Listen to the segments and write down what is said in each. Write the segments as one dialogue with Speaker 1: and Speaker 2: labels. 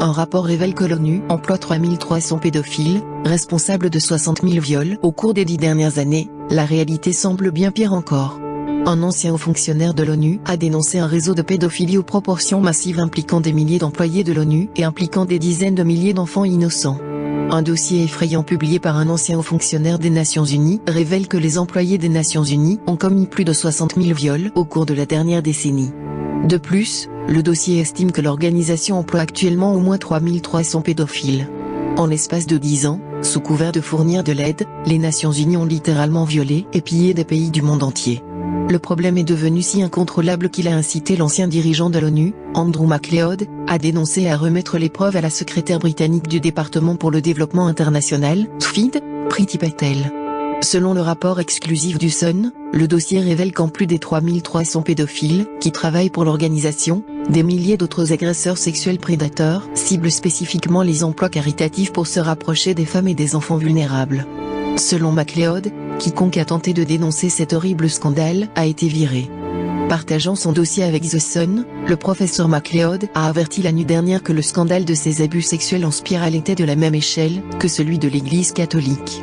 Speaker 1: Un rapport révèle que l'ONU emploie 3300 pédophiles, responsables de 60 000 viols au cours des 10 dernières années. La réalité semble bien pire encore. Un ancien haut fonctionnaire de l'ONU a dénoncé un réseau de pédophilie aux proportions massives impliquant des milliers d'employés de l'ONU et impliquant des dizaines de milliers d'enfants innocents. Un dossier effrayant publié par un ancien haut fonctionnaire des Nations Unies révèle que les employés des Nations Unies ont commis plus de 60 000 viols au cours de la dernière décennie. De plus, le dossier estime que l'organisation emploie actuellement au moins 3300 pédophiles. En l'espace de 10 ans, sous couvert de fournir de l'aide, les Nations Unies ont littéralement violé et pillé des pays du monde entier. Le problème est devenu si incontrôlable qu'il a incité l'ancien dirigeant de l'ONU, Andrew MacLeod, à dénoncer et à remettre les preuves à la secrétaire britannique du département pour le développement international, TFID, Priti Patel. Selon le rapport exclusif du Sun, le dossier révèle qu'en plus des 3300 pédophiles qui travaillent pour l'organisation, des milliers d'autres agresseurs sexuels prédateurs ciblent spécifiquement les emplois caritatifs pour se rapprocher des femmes et des enfants vulnérables. Selon MacLeod, quiconque a tenté de dénoncer cet horrible scandale a été viré. Partageant son dossier avec The Sun, le professeur MacLeod a averti la nuit dernière que le scandale de ces abus sexuels en spirale était de la même échelle que celui de l'Église catholique.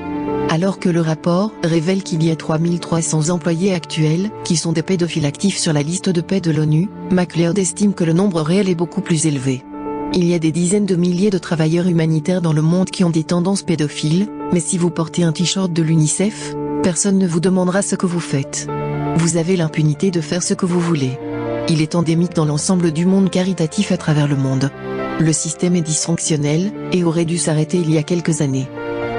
Speaker 1: Alors que le rapport révèle qu'il y a 3300 employés actuels qui sont des pédophiles actifs sur la liste de paix de l'ONU, MacLeod estime que le nombre réel est beaucoup plus élevé. Il y a des dizaines de milliers de travailleurs humanitaires dans le monde qui ont des tendances pédophiles, mais si vous portez un t-shirt de l'UNICEF, personne ne vous demandera ce que vous faites. Vous avez l'impunité de faire ce que vous voulez. Il est endémique dans l'ensemble du monde caritatif à travers le monde. Le système est dysfonctionnel et aurait dû s'arrêter il y a quelques années.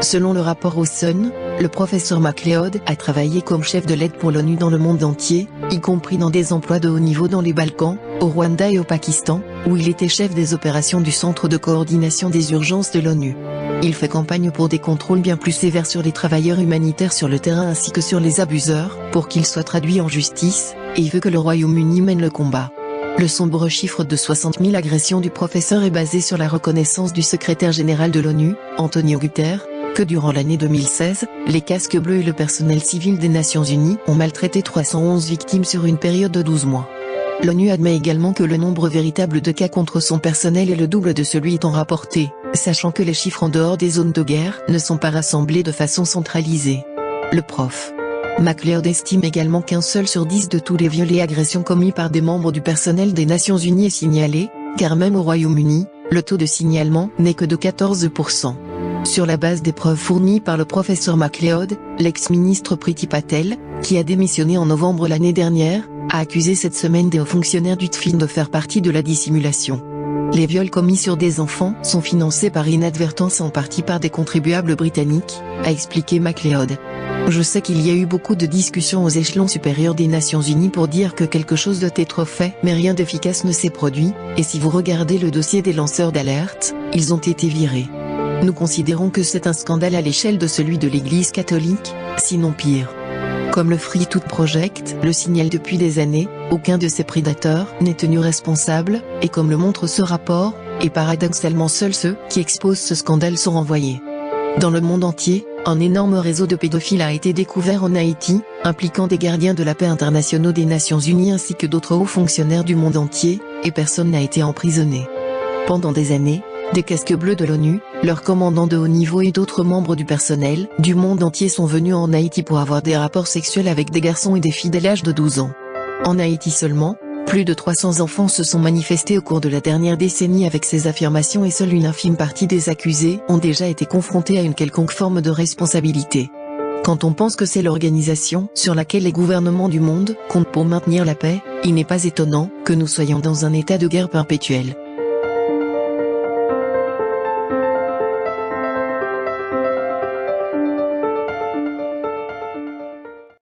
Speaker 1: Selon le rapport au Sun, le professeur MacLeod a travaillé comme chef de l'aide pour l'ONU dans le monde entier, y compris dans des emplois de haut niveau dans les Balkans, au Rwanda et au Pakistan, où il était chef des opérations du Centre de coordination des urgences de l'ONU. Il fait campagne pour des contrôles bien plus sévères sur les travailleurs humanitaires sur le terrain ainsi que sur les abuseurs, pour qu'ils soient traduits en justice, et il veut que le Royaume-Uni mène le combat. Le sombre chiffre de 60 000 agressions du professeur est basé sur la reconnaissance du secrétaire général de l'ONU, Antonio Guterres, que durant l'année 2016, les casques bleus et le personnel civil des Nations Unies ont maltraité 311 victimes sur une période de 12 mois. L'ONU admet également que le nombre véritable de cas contre son personnel est le double de celui étant rapporté, sachant que les chiffres en dehors des zones de guerre ne sont pas rassemblés de façon centralisée. Le prof. MacLeod estime également qu'1 seul sur 10 de tous les viols et agressions commis par des membres du personnel des Nations Unies est signalé, car même au Royaume-Uni, le taux de signalement n'est que de 14%. Sur la base des preuves fournies par le professeur MacLeod, l'ex-ministre Priti Patel, qui a démissionné en novembre l'année dernière, a accusé cette semaine des hauts fonctionnaires du TFID de faire partie de la dissimulation. Les viols commis sur des enfants sont financés par inadvertance en partie par des contribuables britanniques, a expliqué MacLeod. Je sais qu'il y a eu beaucoup de discussions aux échelons supérieurs des Nations Unies pour dire que quelque chose doit être fait, mais rien d'efficace ne s'est produit, et si vous regardez le dossier des lanceurs d'alerte, ils ont été virés. Nous considérons que c'est un scandale à l'échelle de celui de l'Église catholique, sinon pire. Comme le Free Tooth Project le signale depuis des années, aucun de ces prédateurs n'est tenu responsable, et comme le montre ce rapport, et paradoxalement seuls ceux qui exposent ce scandale sont renvoyés. Dans le monde entier, un énorme réseau de pédophiles a été découvert en Haïti, impliquant des gardiens de la paix internationaux des Nations Unies ainsi que d'autres hauts fonctionnaires du monde entier, et personne n'a été emprisonné. Pendant des années, des casques bleus de l'ONU, leurs commandants de haut niveau et d'autres membres du personnel du monde entier sont venus en Haïti pour avoir des rapports sexuels avec des garçons et des filles dès l'âge de 12 ans. En Haïti seulement, plus de 300 enfants se sont manifestés au cours de la dernière décennie avec ces affirmations et seule une infime partie des accusés ont déjà été confrontés à une quelconque forme de responsabilité. Quand on pense que c'est l'organisation sur laquelle les gouvernements du monde comptent pour maintenir la paix, il n'est pas étonnant que nous soyons dans un état de guerre perpétuelle.